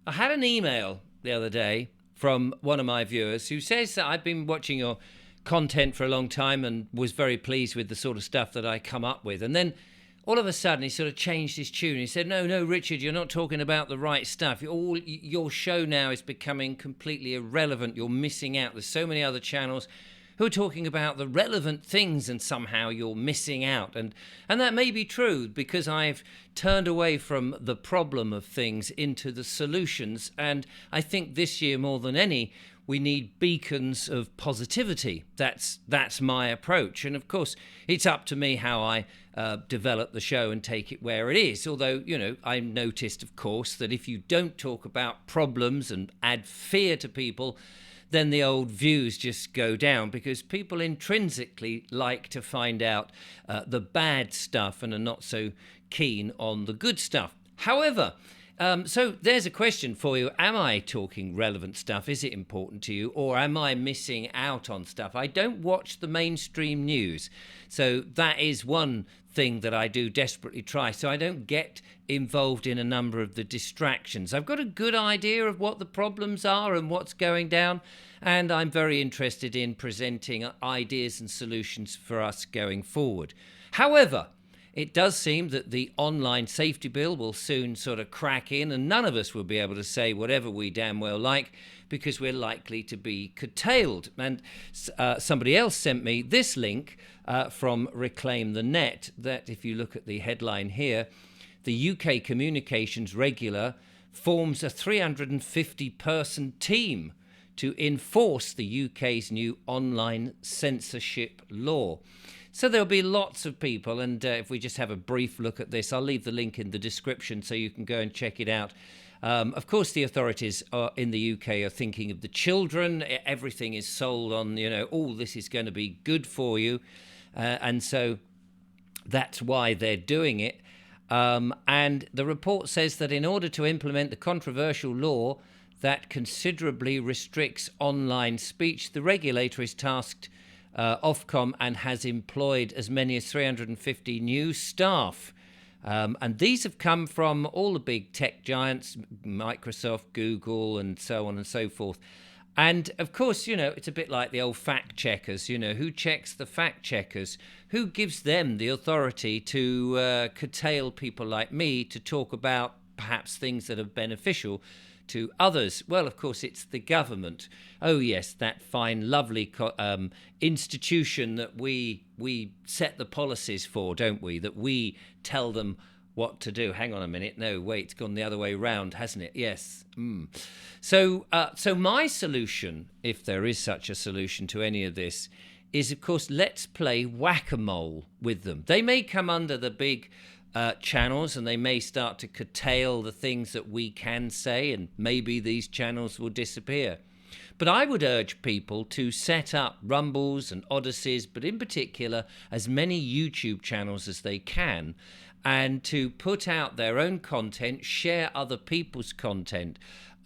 I had an email the other day from one of my viewers who says that I've been watching your content for a long time and was very pleased with the sort of stuff that I come up with. And then all of a sudden he sort of changed his tune. He said, no, Richard, you're not talking about the right stuff. Your show now is becoming completely irrelevant. You're missing out. There's so many other channels who are talking about the relevant things, and somehow you're missing out. And that may be true, because I've turned away from the problem of things into the solutions. And I think this year more than any, we need beacons of positivity. That's my approach. And of course, it's up to me how I develop the show and take it where it is. Although, I noticed, of course, that if you don't talk about problems and add fear to people, then the old views just go down, because people intrinsically like to find out the bad stuff and are not so keen on the good stuff. However, so there's a question for you. Am I talking relevant stuff? Is it important to you? Or am I missing out on stuff? I don't watch the mainstream news. So that is one thing that I do desperately try. So I don't get involved in a number of the distractions. I've got a good idea of what the problems are and what's going down. And I'm very interested in presenting ideas and solutions for us going forward. However, it does seem that the online safety bill will soon sort of crack in, and none of us will be able to say whatever we damn well like, because we're likely to be curtailed. And somebody else sent me this link from Reclaim the Net, that if you look at the headline here, the UK Communications Regulator forms a 350-person team to enforce the UK's new online censorship law. So there'll be lots of people, and if we just have a brief look at this, I'll leave the link in the description so you can go and check it out. Of course, the authorities in the UK are thinking of the children. Everything is sold on, this is going to be good for you. And so that's why they're doing it. And the report says that in order to implement the controversial law that considerably restricts online speech, the regulator is tasked Ofcom and has employed as many as 350 new staff. And these have come from all the big tech giants, Microsoft, Google, and so on and so forth. And of course, it's a bit like the old fact checkers. Who checks the fact checkers? Who gives them the authority to curtail people like me to talk about perhaps things that are beneficial to others? Well, of course, it's the government. Oh, yes, that fine, lovely institution that we set the policies for, don't we? That we tell them what to do. Hang on a minute. No, wait, it's gone the other way round, hasn't it? Yes. So my solution, if there is such a solution to any of this, is, of course, let's play whack-a-mole with them. They may come under the big channels, and they may start to curtail the things that we can say, and maybe these channels will disappear. But I would urge people to set up Rumbles and Odysseys, but in particular as many YouTube channels as they can, and to put out their own content, share other people's content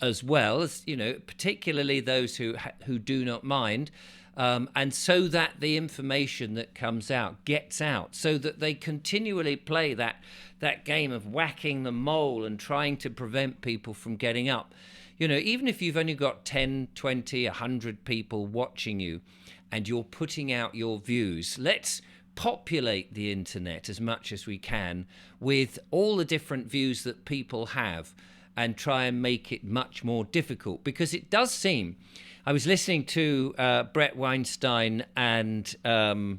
as well, as particularly those who do not mind. And so that the information that comes out gets out, so that they continually play that game of whacking the mole and trying to prevent people from getting up. Even if you've only got 10, 20, 100 people watching you and you're putting out your views, let's populate the internet as much as we can with all the different views that people have, and try and make it much more difficult. Because it does seem, I was listening to Brett Weinstein and I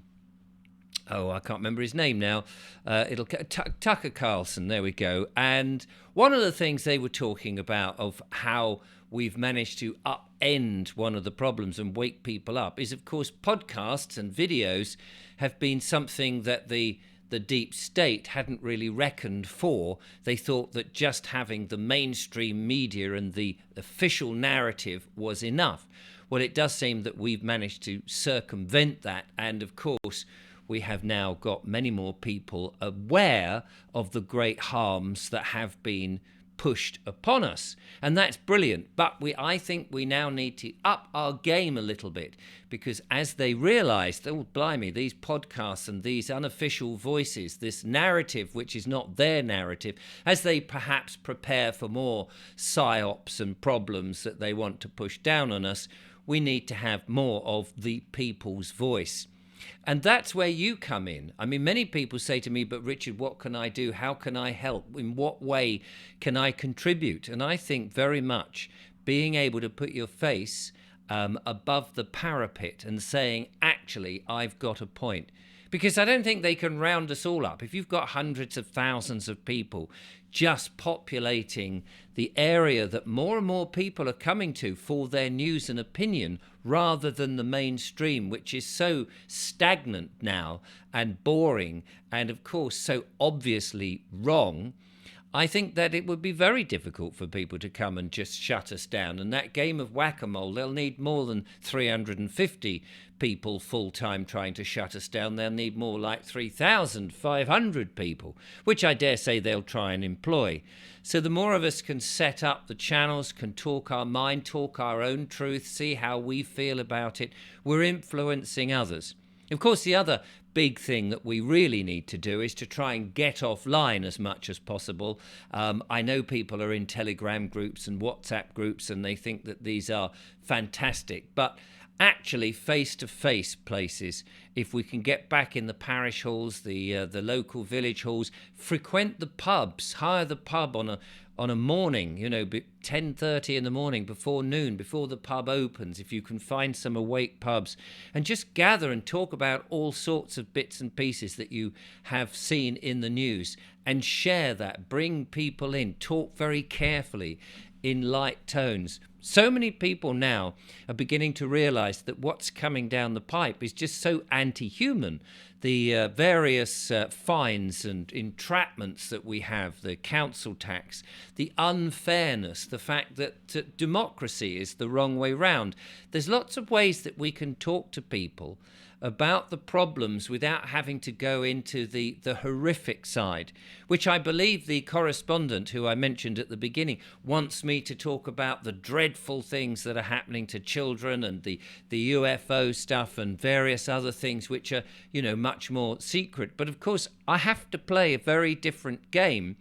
can't remember his name now. Tucker Carlson. There we go. And one of the things they were talking about of how we've managed to upend one of the problems and wake people up is, of course, podcasts and videos have been something that the deep state hadn't really reckoned for. They thought that just having the mainstream media and the official narrative was enough. Well, it does seem that we've managed to circumvent that. And of course, we have now got many more people aware of the great harms that have been pushed upon us. And that's brilliant. But I think we now need to up our game a little bit, because as they realised, oh, blimey, these podcasts and these unofficial voices, this narrative, which is not their narrative, as they perhaps prepare for more psyops and problems that they want to push down on us, we need to have more of the people's voice. And that's where you come in. I mean, many people say to me, but Richard, what can I do? How can I help? In what way can I contribute? And I think very much being able to put your face above the parapet and saying, actually, I've got a point. Because I don't think they can round us all up. If you've got hundreds of thousands of people just populating the area that more and more people are coming to for their news and opinion, rather than the mainstream, which is so stagnant now and boring and, of course, so obviously wrong, I think that it would be very difficult for people to come and just shut us down. And that game of whack-a-mole, they'll need more than 350 people full-time trying to shut us down. They'll need more like 3,500 people, which I dare say they'll try and employ. So the more of us can set up the channels, can talk our mind, talk our own truth, see how we feel about it, we're influencing others. Of course, the other big thing that we really need to do is to try and get offline as much as possible. I know people are in Telegram groups and WhatsApp groups and they think that these are fantastic, but actually face-to-face places, if we can get back in the parish halls, the local village halls, frequent the pubs, hire the pub on a morning, 10:30 in the morning, before noon, before the pub opens, if you can find some awake pubs, and just gather and talk about all sorts of bits and pieces that you have seen in the news, and share that, bring people in, talk very carefully in light tones. So many people now are beginning to realise that what's coming down the pipe is just so anti-human. The various fines and entrapments that we have, the council tax, the unfairness, the fact that democracy is the wrong way round. There's lots of ways that we can talk to people about the problems without having to go into the horrific side, which I believe the correspondent who I mentioned at the beginning wants me to talk about the dreadful things that are happening to children and the UFO stuff and various other things which are, much more secret. But of course, I have to play a very different game.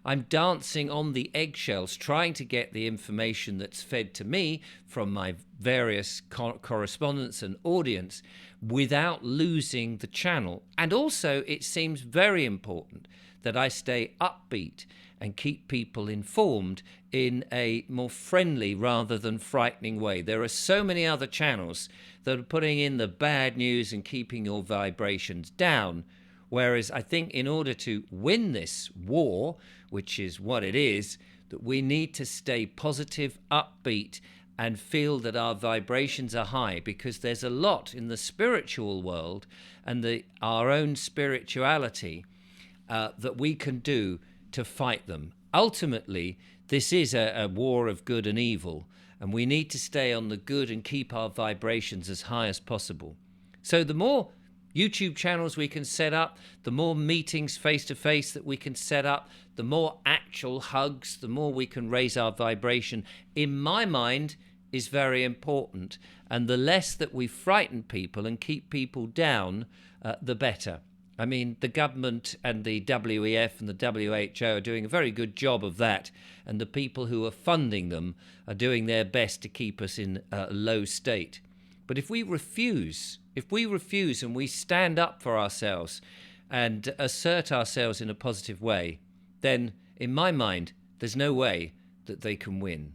I'm dancing on the eggshells, trying to get the information that's fed to me from my various correspondents and audience without losing the channel. And also, it seems very important that I stay upbeat and keep people informed in a more friendly rather than frightening way. There are so many other channels that are putting in the bad news and keeping your vibrations down. Whereas I think in order to win this war, which is what it is, that we need to stay positive, upbeat, and feel that our vibrations are high, because there's a lot in the spiritual world and our own spirituality that we can do to fight them. Ultimately, this is a war of good and evil, and we need to stay on the good and keep our vibrations as high as possible. So the more YouTube channels we can set up, the more meetings face-to-face that we can set up, the more actual hugs, the more we can raise our vibration, in my mind, is very important. And the less that we frighten people and keep people down, the better. I mean, the government and the WEF and the WHO are doing a very good job of that, and the people who are funding them are doing their best to keep us in a low state. But if we refuse and we stand up for ourselves and assert ourselves in a positive way, then, in my mind, there's no way that they can win.